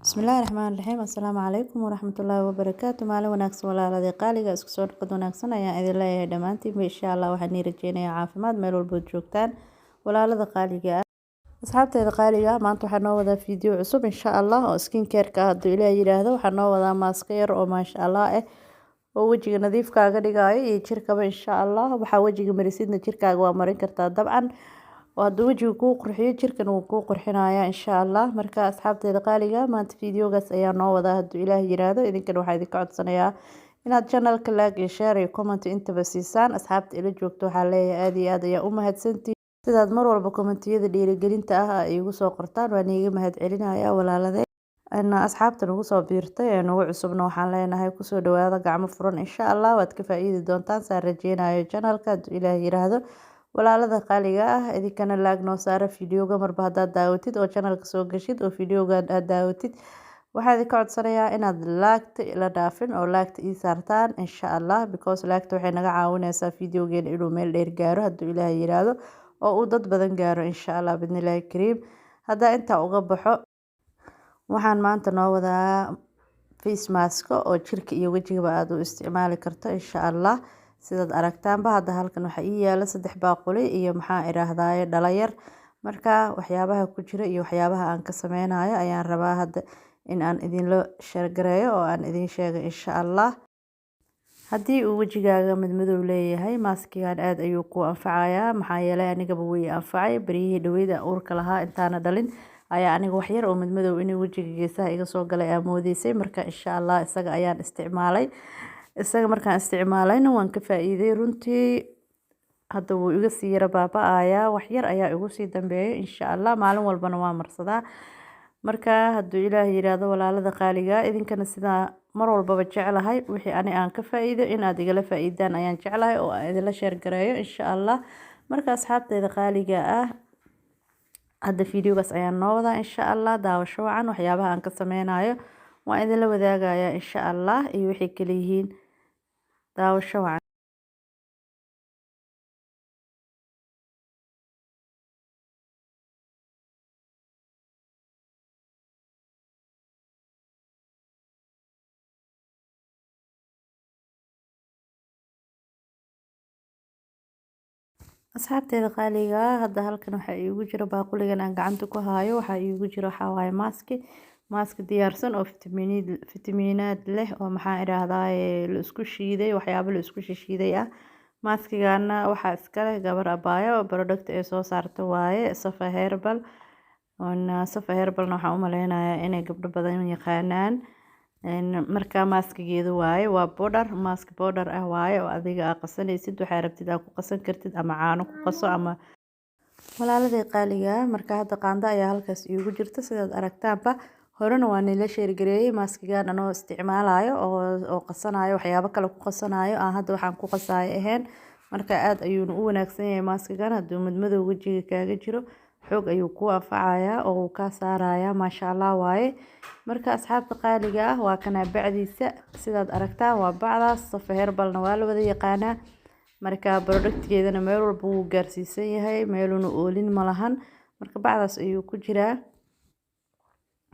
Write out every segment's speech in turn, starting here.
Bismillaahi Raxmaani Raxiim. Assalaamu calaykum waraxmatullaahi wabarakaatu. Maalin wanaagsan walaalada qaaliga isku soo dhaqad wanaagsan ayaan idin leeyahay dhammaantiin. Insha Allah waxaan rajeynayaa caafimaad meel walba joogtaan walaalada qaaliga ah. Asxaabteeda qaaliga ah maanta waxaan noo wadaa video cusub insha Allah oo skin care ka hadduu Ilaahay yiraahdo waxaan noo wadaa mask yar oo maasha Allah oo wajiga nadiif kaaga dhigayo iyo jirkaba insha Allah. Waxa wajiga marisidna jirkaaga waa marin kartaa dabcan. وهذا وجهه كو قرحية جركن وكو قرحنايا إن شاء الله مركا أصحاب تدقاليقا ما فيديو قاس أيان نوضا هدو إلهي يرادو إذن كانوا حايدي قعد صنايا إن هاد channel كلاقي شاري وكومنت انت بسيسان أصحاب تإلي جوكتو حالي آدي يا هاد سنتي سيداد مرور بكومنتية دي رجلين تاها إيغو سو قرطان وانيغي مهد علينا يا ولا لذي أن أصحاب تنغو سو بيرتي نوع عصبنا وحالينا هاي كسو دوادا قعم فرون إن شاء الله واتكفا إيدي دونتان سار رجينا يا channel كادو إلهي يرادو walaalada qaaliga ah idinkana laag noo saara fiidiyoga marba hadaad daawatid oo channelka soo gashid oo fiidiyoga aad daawatid waxaad ka codsanayaa inaad laagta ila dhaafin oo laagta ii saartaan insha Allah because laagta waxay naga caawinaysaa fiidiyogeena inuu meel dheer gaaro hadduu Ilaahay yiraahdo oo uu dad badan gaaro insha Allah bidnillaahi kariim. Hadda inta uga baxo waxaan maanta noo wadaa face mask oo jirka iyo wajiga aad u isticmaali karto insha Allah. sidaad aragtaanba hadda halkan waxa ii yaala 3 baaquli iyo maxaa iraahdaay dhalayar marka waxyaabaha ku jira iyo waxyaabaha aan ka sameynayo ayaan rabaa hadda in aan idin la share gareeyo oo aan idin sheego insha Allah. haddii uu wajigaaga mid madow leeyahay maskigan aad ayuu ku anfacayaa maxaa yeelay aniga way anfacay bariyihii dhaweyda uurka lahaa intaana dhalin ayaa aniga wax yar oo mid madow inuu wajiga geesaha iga soo galay aamoodiisay marka insha Allah isaga ayaan isticmaalay isaga markaan isticmaalayna waan ka faa'iiday runtii hadda wuu iga sii yara baaba'aya wax yar ayaa igu sii dambeeyay insha Allah maalin walbana waa marsadaa marka hadduu Ilaahay yiraahdo walaalada qaaliga idinkana sida mar walbaba jecelahay wixii aan ka faa'iido in aad igala faa'iidaan ayaan jecelahay oo aan idin la share gareeyo insha Allah. marka asxaabteeda qaaliga ah hadda fiidiyogaas ayaan noo wadaa insha Allah daawasho wacan waxyaabaha aan ka sameynayo waan idin la wadaagayaa insha Allah iyo wixii kale yihiin daawasho wacan. asxaabteeda qaaliga hadda halkan waxa iigu jira baaquligan aan gacanta ku haayo waxa iigu jira waxa waaye mask diyaarsan oo fitamiinaad leh oo maxaa iraahdaay la isku shiiday waxyaabo la isku shiiday maskigana waxa iska leh gabar abaayo oo product ay soo saarto waaye Safa Herbal Safa Herbal waxa u maleynayaa inay gabdho badan yaqaanaan marka maskigeedu waaye waa mask powder ah waaye oo adiga aad qasanaysid waxa rabtid aad ku qasan kartid ama caano ku qaso ama walaalada qaaliga marka hadda qaanda ayaa halkaas iigu jirta sidaad aragtaanba horena waan la share gareeyay maskigan anoo isticmaalayo oo qasanayo waxyaabo kale ku qasanayo hadda waxaan ku qasayo ahayn marka aad ayuu u wanaagsan yahay maskigan hadduu madmadow wajiga kaaga jiro xoog ayuu ku anfacayaa oo uu ka saarayaa maasha Allah waaye marka asxaabta qaaliga ah waa kana bacdiisa sidaad aragtaan waa bacdaas Safa Herbalna waa la wada yaqaanaa marka productkeedana meel walba uu gaarsiisan yahay meeluna oolin malahan marka bacdaas ayuu ku jiraa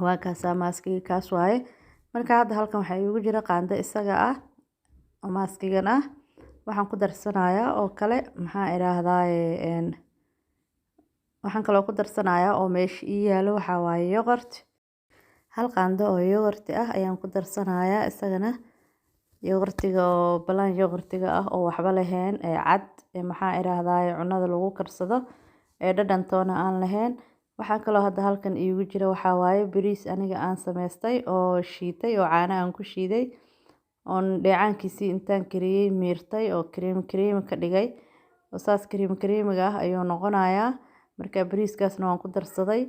waa kaasa maskiga kaas waaye marka hadda halkan waxa iigu jira qaando isaga oo maskigan waxaan ku darsanayaa oo kale maxaa iraahdaay waxaan kale ku darsanayaa oo meesha ii yaalo waxa waaye yogurt hal qaando oo yogurt ayaan ku darsanayaa isagana yogurtiga oo balan yogurtiga oo waxba lahayn cad maxaa iraahdaay cunada lagu karsado dhadhan toona aan lahayn waxa kale hadda halkan iigu jira waxa waaye bariis aniga aan sameystay oo shiitay oo caano aan ku shiiday oo dheecaankiisii intaan kariyay miirtay oo cream ka dhigay oo saas creamiga ayuu noqonayaa marka bariiskaasna waan ku darsaday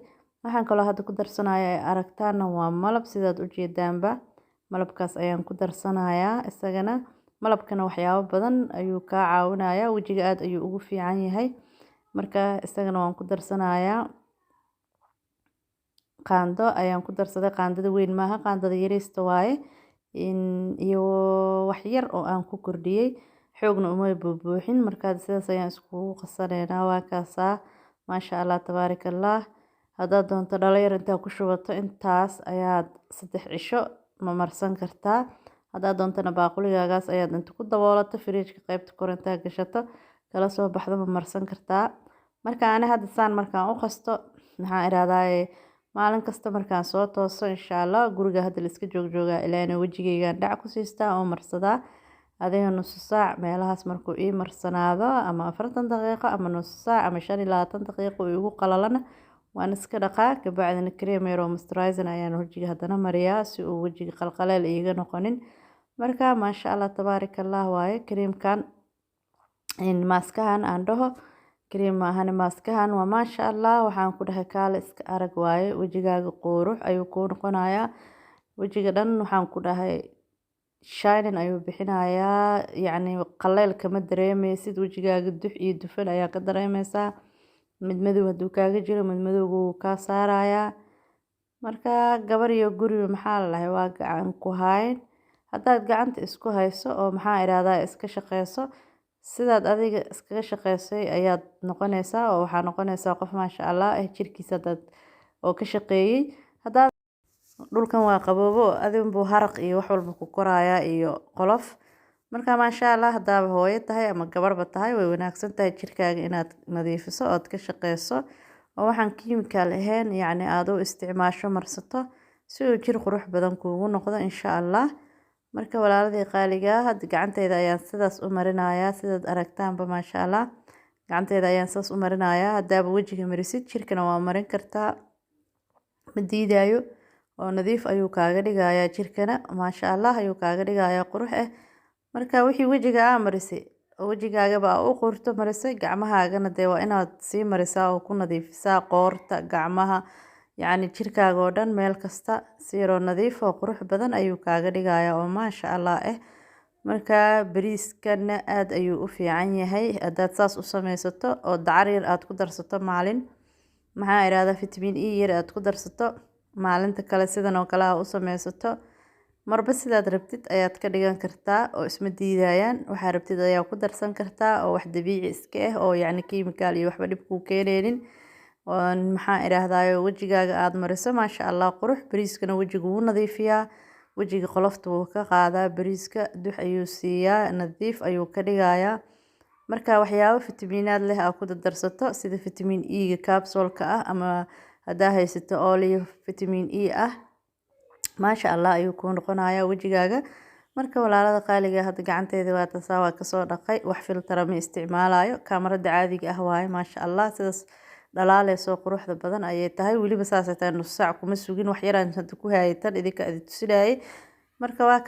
waxaan kale hadda ku darsanayaa aragtaana waa malab sidaad u jeedaanba malabkaas ayaan ku darsanayaa isagana malabkana waxyaabo badan ayuu ka caawinayaa wajiga aad ayuu ugu fiican yahay marka isagana waan ku darsanayaa qaando ayaan ku darsaday qaandada weyn maaha qaandada yariista waaye iyo wax yar oo aan ku kordhiyay xoogna uma buubuuxin marka sidaas ayaan isku qasaneynaa waa kaasa maasha Allah tabaarakallah haddaad doonto dhalo yar intaa ku shubato intaas ayaad 3 cisho ma marsan kartaa. haddaad doontana baaquligaagaas ayaad inta ku daboolato fridge-ka qaybta kor intaa gashato kala soo baxdo ma marsan kartaa. marka ani hadda saan markaan u qasto maxaan iraahdaa maalin kasta markaan soo tooso insha Allah guriga hadda la iska joogaa ilaa wajigaygaan dhac ku siistaa oo marsadaa adiga nus saac meelahaas markuu ii marsanaado ama 40 daqiiqo ama nus saac ama 25 daqiiqo igu qalalana waan iska dhaqaa kabacdina cream yar oo moisturizer ayaan wajiga haddana mariyaa si uu wajiga qalqaleel iiga noqonin. marka maasha Allah tabaarakallah waaye creamkan in maaskahan aan dhaho cream maahan maaskahan waa maasha Allah waxaan ku dhahay kaale iska arag waaye wajigaaga qurux ayuu ku noqonayaa wajiga dhan waxaan ku dhahay shining ayuu bixinayaa yacni qaleel kama dareemaysid wajigaaga dux iyo dufan ayaa ka dareemaysaa mid madow hadduu kaaga jiro mid madowga wuu kaa saarayaa. marka gabar iyo guriga maxaa la dhahay waa gacan ku hayn haddaad gacanta isku hayso oo maxaa iraahdaa iska shaqeyso sidaad adiga iskaga shaqeysay ayaad noqonaysaa oo waxaa noqonaysaa qof maasha Allah jirkiisa dad oo ka shaqeeyay. haddaad dhulkan waa qaboobo adin buu haraq iyo wax walba ku korayaa iyo qolof marka maasha Allah haddaad hooyo tahay ama gabarba tahay way wanaagsan tahay jirkaaga inaad nadiifiso oo ka shaqeyso oo waxaan kiimikaal ahayn yacni aad u isticmaasho marsato si uu jir qurux badan kuugu noqdo insha Allah. marka walaaladii qaaliga hadda gacanteyda ayaan sidaas u marinayaa sidaad aragtaanba maasha Allah gacanteyda ayaan sidaas u marinayaa haddaaba wajiga marisid jirkana waa marin kartaa ma diidayo oo nadiif ayuu kaaga dhigayaa jirkana maasha Allah ayuu kaaga dhigayaa qurux marka wixii wajiga marisay wajigaagaba u qurto marisay gacmahaagana dee waa inaad sii marisaa oo ku nadiifisaa qoorta gacmaha yacni jirkaaga oo dhan meel kasta si yaroo nadiif oo qurux badan ayuu kaaga dhigayaa oo maasha Allah marka bariiskana aad ayuu u fiican yahay haddaad saas u samaysato oo dacar yar aad ku darsato maalin maxaa iraahdaa vitamin E yar aad ku darsato maalinta kale sidan oo kale u samaysato marba sidaad rabtid ayaad ka dhigan kartaa oo isma diidayaan waxaa rabtid ayaa ku darsan kartaa oo wax dabiici iska oo yacni kiimikaal iyo waxba dhib kuu keenaynin oo maxaa iraahdaa wajigaaga aad mariso maasha Allah qurux bariiskana wajiga wuu nadiifiyaa wajiga qolofta wuu ka qaadaa bariiska dux ayuu siiyaa nadiif ayuu ka dhigayaa. marka waxyaabo fitamiinaad leh aad ku darsato sida vitamin E ga capsule-ka ama haddaa haysato olive vitamin E maasha Allah ayuu ku noqonayaa wajigaaga. marka walaalada qaaliga hadda gacanteeda waa tasaa waa kasoo dhaqay wax filter ma isticmaalayo kaamarada caadiga waaye maasha Allah sidaas dhalaaleyso quruxda badan ayay tahay waliba saasay tahay nus saac kuma sugin wax yaraan hadda ku haytan idinka tusinayay marka waa